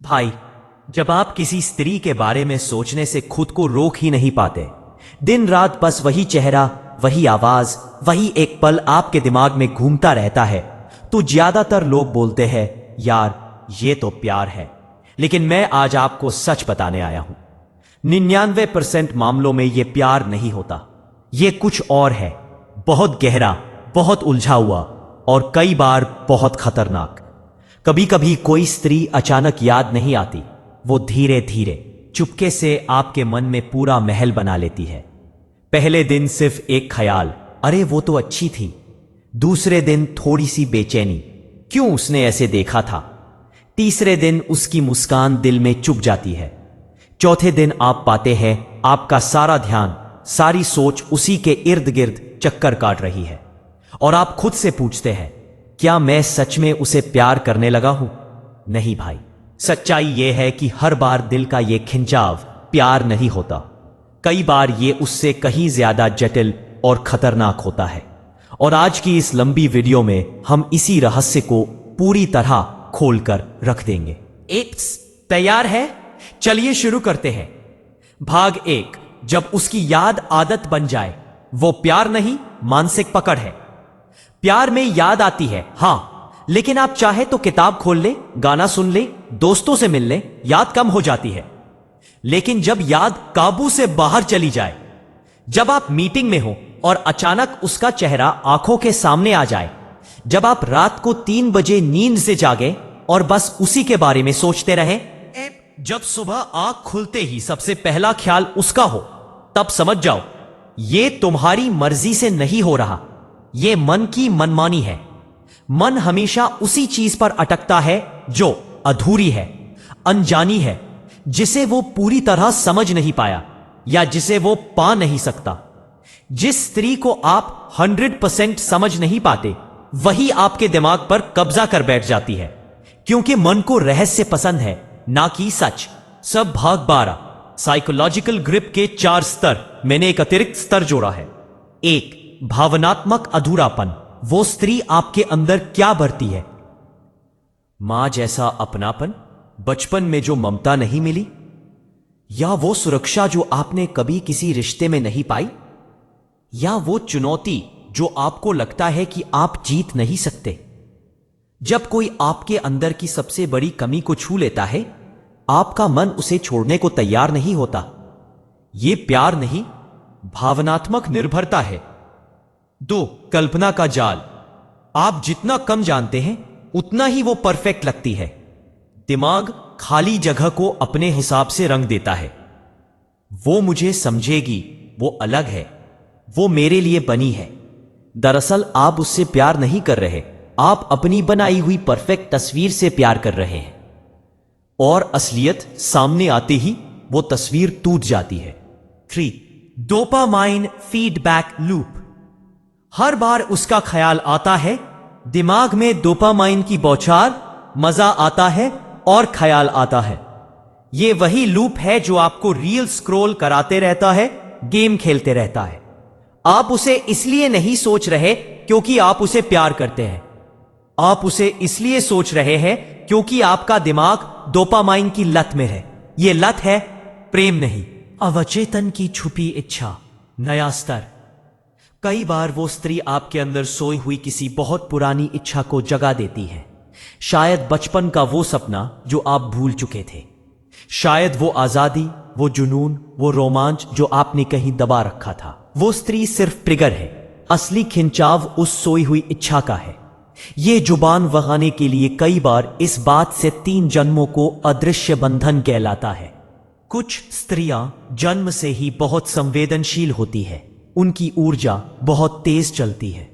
भाई, जब आप किसी स्त्री के बारे में सोचने से खुद को रोक ही नहीं पाते, दिन रात बस वही चेहरा, वही आवाज, वही एक पल आपके दिमाग में घूमता रहता है, तो ज्यादातर लोग बोलते हैं यार ये तो प्यार है। लेकिन मैं आज आपको सच बताने आया हूं, 99% मामलों में ये प्यार नहीं होता। ये कुछ और है, बहुत गहरा, बहुत उलझा हुआ और कई बार बहुत खतरनाक। कभी कभी कोई स्त्री अचानक याद नहीं आती, वो धीरे धीरे चुपके से आपके मन में पूरा महल बना लेती है। पहले दिन सिर्फ एक ख्याल, अरे वो तो अच्छी थी। दूसरे दिन थोड़ी सी बेचैनी, क्यों उसने ऐसे देखा था। तीसरे दिन उसकी मुस्कान दिल में चुभ जाती है। चौथे दिन आप पाते हैं आपका सारा ध्यान, सारी सोच उसी के इर्द गिर्द चक्कर काट रही है। और आप खुद से पूछते हैं, क्या मैं सच में उसे प्यार करने लगा हूं? नहीं भाई, सच्चाई यह है कि हर बार दिल का यह खिंचाव प्यार नहीं होता। कई बार यह उससे कहीं ज्यादा जटिल और खतरनाक होता है। और आज की इस लंबी वीडियो में हम इसी रहस्य को पूरी तरह खोलकर रख देंगे। तैयार है? चलिए शुरू करते हैं। भाग 1, जब उसकी याद आदत बन जाए। वो प्यार नहीं, मानसिक पकड़ है। प्यार में याद आती है, हां, लेकिन आप चाहे तो किताब खोल ले, गाना सुन ले, दोस्तों से मिल ले, याद कम हो जाती है। लेकिन जब याद काबू से बाहर चली जाए, जब आप मीटिंग में हो और अचानक उसका चेहरा आंखों के सामने आ जाए, जब आप रात को 3 बजे नींद से जागे और बस उसी के बारे में सोचते रहे, जब सुबह आंख खुलते ही सबसे पहला ख्याल उसका हो, तब समझ जाओ ये तुम्हारी मर्जी से नहीं हो रहा, ये मन की मनमानी है। मन हमेशा उसी चीज पर अटकता है जो अधूरी है, अनजानी है, जिसे वो पूरी तरह समझ नहीं पाया या जिसे वो पा नहीं सकता। जिस स्त्री को आप 100% समझ नहीं पाते, वही आपके दिमाग पर कब्जा कर बैठ जाती है, क्योंकि मन को रहस्य पसंद है, ना कि सच। सब भाग 12, साइकोलॉजिकल ग्रिप के 4 स्तर। मैंने एक अतिरिक्त स्तर जोड़ा है। 1, भावनात्मक अधूरापन। वो स्त्री आपके अंदर क्या भरती है? मां जैसा अपनापन, बचपन में जो ममता नहीं मिली, या वो सुरक्षा जो आपने कभी किसी रिश्ते में नहीं पाई, या वो चुनौती जो आपको लगता है कि आप जीत नहीं सकते। जब कोई आपके अंदर की सबसे बड़ी कमी को छू लेता है, आपका मन उसे छोड़ने को तैयार नहीं होता। यह प्यार नहीं, भावनात्मक निर्भरता है। 2, कल्पना का जाल। आप जितना कम जानते हैं, उतना ही वो परफेक्ट लगती है। दिमाग खाली जगह को अपने हिसाब से रंग देता है। वो मुझे समझेगी, वो अलग है, वो मेरे लिए बनी है। दरअसल आप उससे प्यार नहीं कर रहे, आप अपनी बनाई हुई परफेक्ट तस्वीर से प्यार कर रहे हैं। और असलियत सामने आते ही वो तस्वीर टूट जाती है। 3, डोपामाइन फीडबैक लूप। हर बार उसका ख्याल आता है, दिमाग में डोपामाइन की बौछार, मजा आता है और ख्याल आता है। यह वही लूप है जो आपको रील स्क्रॉल कराते रहता है, गेम खेलते रहता है। आप उसे इसलिए नहीं सोच रहे क्योंकि आप उसे प्यार करते हैं, आप उसे इसलिए सोच रहे हैं क्योंकि आपका दिमाग डोपामाइन की लत में है। यह लत है प्रेम नहीं, अवचेतन की छुपी इच्छा। नया स्तर। कई बार वो स्त्री आपके अंदर सोई हुई किसी बहुत पुरानी इच्छा को जगा देती है। शायद बचपन का वो सपना जो आप भूल चुके थे, शायद वो आजादी, वो जुनून, वो रोमांच जो आपने कहीं दबा रखा था। वो स्त्री सिर्फ ट्रिगर है, असली खिंचाव उस सोई हुई इच्छा का है। ये जुबान वहाने के लिए कई बार इस बात से 3 जन्मों को अदृश्य बंधन कहलाता है। कुछ स्त्रियां जन्म से ही बहुत संवेदनशील होती है, उनकी ऊर्जा बहुत तेज चलती है।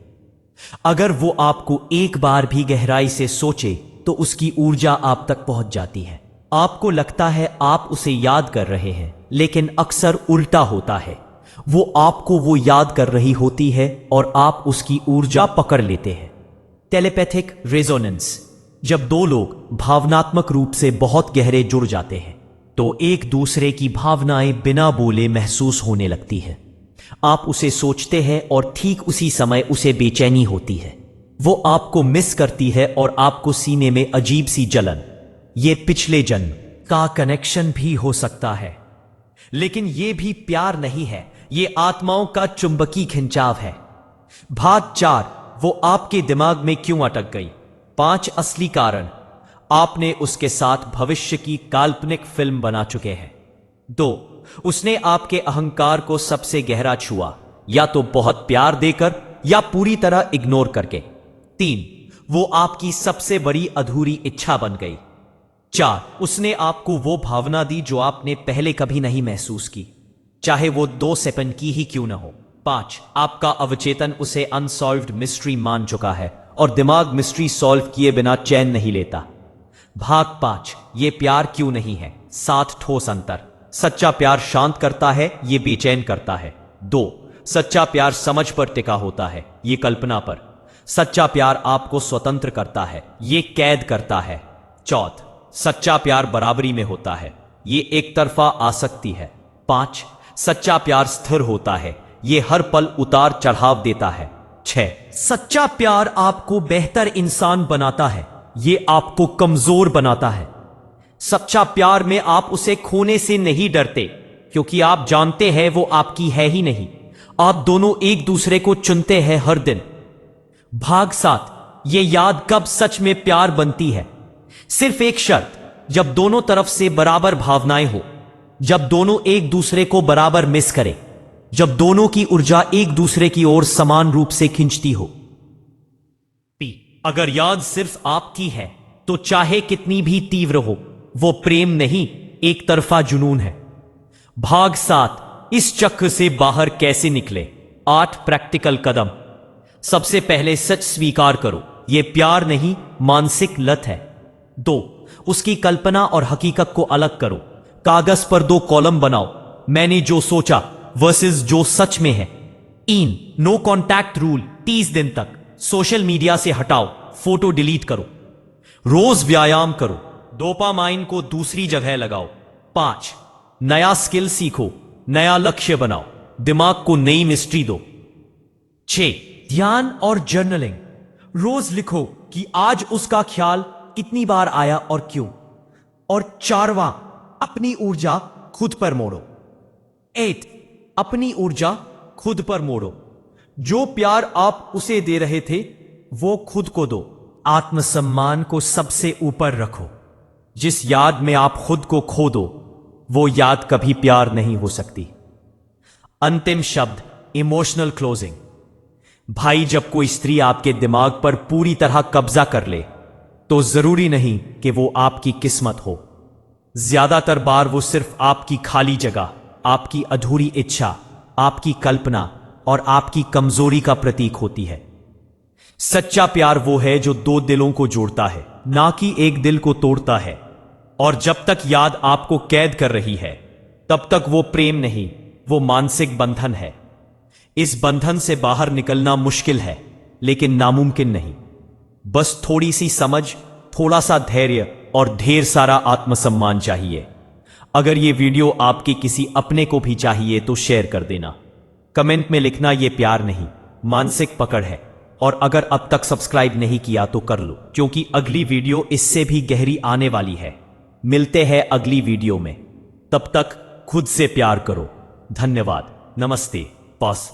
अगर वो आपको एक बार भी गहराई से सोचे तो उसकी ऊर्जा आप तक पहुंच जाती है। आपको लगता है आप उसे याद कर रहे हैं, लेकिन अक्सर उल्टा होता है। वो आपको वो याद कर रही होती है और आप उसकी ऊर्जा पकड़ लेते हैं। Telepathic resonance. जब 2 लोग भावनात्मक रूप से बहुत गहरे जुड़ जाते हैं, तो एक दूसरे की भावनाएं बिना बोले महसूस होने लगती है। आप उसे सोचते हैं और ठीक उसी समय उसे बेचैनी होती है। वो आपको मिस करती है और आपको सीने में अजीब सी जलन ये पिछले जन्म का कनेक्शन भी हो सकता है, लेकिन ये भी प्यार नहीं है, ये आत्माओं का चुंबकीय खिंचाव है। भाग 4, वो आपके दिमाग में क्यों अटक गई। 5 असली कारण। आपने उसके साथ भविष्य की काल्पनिक फिल्म बना चुके हैं। 2, उसने आपके अहंकार को सबसे गहरा छुआ, या तो बहुत प्यार देकर या पूरी तरह इग्नोर करके। 3, वो आपकी सबसे बड़ी अधूरी इच्छा बन गई। 4, उसने आपको वो भावना दी जो आपने पहले कभी नहीं महसूस की, चाहे वो 2 सेकंड की ही क्यों ना हो। 5, आपका अवचेतन उसे अनसॉल्व्ड मिस्ट्री मान चुका है और दिमाग मिस्ट्री सॉल्व किए बिना चैन नहीं लेता। भाग 5, ये प्यार क्यों नहीं है। 7 ठोस अंतर। सच्चा प्यार शांत करता है, ये बेचैन करता है। 2, सच्चा प्यार समझ पर टिका होता है, ये कल्पना पर। सच्चा प्यार आपको स्वतंत्र करता है, ये कैद करता है। 4, सच्चा प्यार बराबरी में होता है, ये एक तरफा आसक्ति है। 5, सच्चा प्यार स्थिर होता है, ये हर पल उतार चढ़ाव देता है। 6, सच्चा प्यार आपको बेहतर इंसान बनाता है, ये आपको कमजोर बनाता है। सच्चा प्यार में आप उसे खोने से नहीं डरते, क्योंकि आप जानते हैं वो आपकी है ही नहीं। आप दोनों एक दूसरे को चुनते हैं हर दिन। भाग 7, ये याद कब सच में प्यार बनती है। सिर्फ एक शर्त, जब दोनों तरफ से बराबर भावनाएं हो, जब दोनों एक दूसरे को बराबर मिस करें, जब दोनों की ऊर्जा एक दूसरे की ओर समान रूप से खिंचती हो। अगर याद सिर्फ आपकी है तो चाहे कितनी भी तीव्र हो, वो प्रेम नहीं, एक तरफा जुनून है। भाग 7, इस चक्र से बाहर कैसे निकले। 8 प्रैक्टिकल कदम। सबसे पहले सच स्वीकार करो, यह प्यार नहीं, मानसिक लत है। 2, उसकी कल्पना और हकीकत को अलग करो। कागज पर 2 कॉलम बनाओ, मैंने जो सोचा वर्सेस जो सच में है। 3, नो कॉन्टैक्ट रूल। 30 दिन तक सोशल मीडिया से हटाओ, फोटो डिलीट करो। रोज व्यायाम करो, डोपामाइन को दूसरी जगह लगाओ। 5, नया स्किल सीखो, नया लक्ष्य बनाओ, दिमाग को नई मिस्ट्री दो। 6, ध्यान और जर्नलिंग। रोज लिखो कि आज उसका ख्याल कितनी बार आया और क्यों। और 4वां, अपनी ऊर्जा खुद पर मोड़ो। 8, अपनी ऊर्जा खुद पर मोड़ो। जो प्यार आप उसे दे रहे थे वो खुद को दो। आत्मसम्मान को सबसे ऊपर रखो। जिस याद में आप खुद को खो दो, वो याद कभी प्यार नहीं हो सकती। अंतिम शब्द, इमोशनल क्लोजिंग। भाई, जब कोई स्त्री आपके दिमाग पर पूरी तरह कब्जा कर ले, तो जरूरी नहीं कि वो आपकी किस्मत हो। ज्यादातर बार वो सिर्फ आपकी खाली जगह, आपकी अधूरी इच्छा, आपकी कल्पना और आपकी कमजोरी का प्रतीक होती है। सच्चा प्यार वो है जो 2 दिलों को जोड़ता है, ना कि एक दिल को तोड़ता है। और जब तक याद आपको कैद कर रही है, तब तक वो प्रेम नहीं, वो मानसिक बंधन है। इस बंधन से बाहर निकलना मुश्किल है, लेकिन नामुमकिन नहीं। बस थोड़ी सी समझ, थोड़ा सा धैर्य और ढेर सारा आत्मसम्मान चाहिए। अगर ये वीडियो आपके किसी अपने को भी चाहिए तो शेयर कर देना। कमेंट में लिखना, ये प्यार नहीं, मानसिक पकड़ है। और अगर अब तक सब्सक्राइब नहीं किया तो कर लो, क्योंकि अगली वीडियो इससे भी गहरी आने वाली है। मिलते हैं अगली वीडियो में, तब तक खुद से प्यार करो। धन्यवाद। नमस्ते। पास।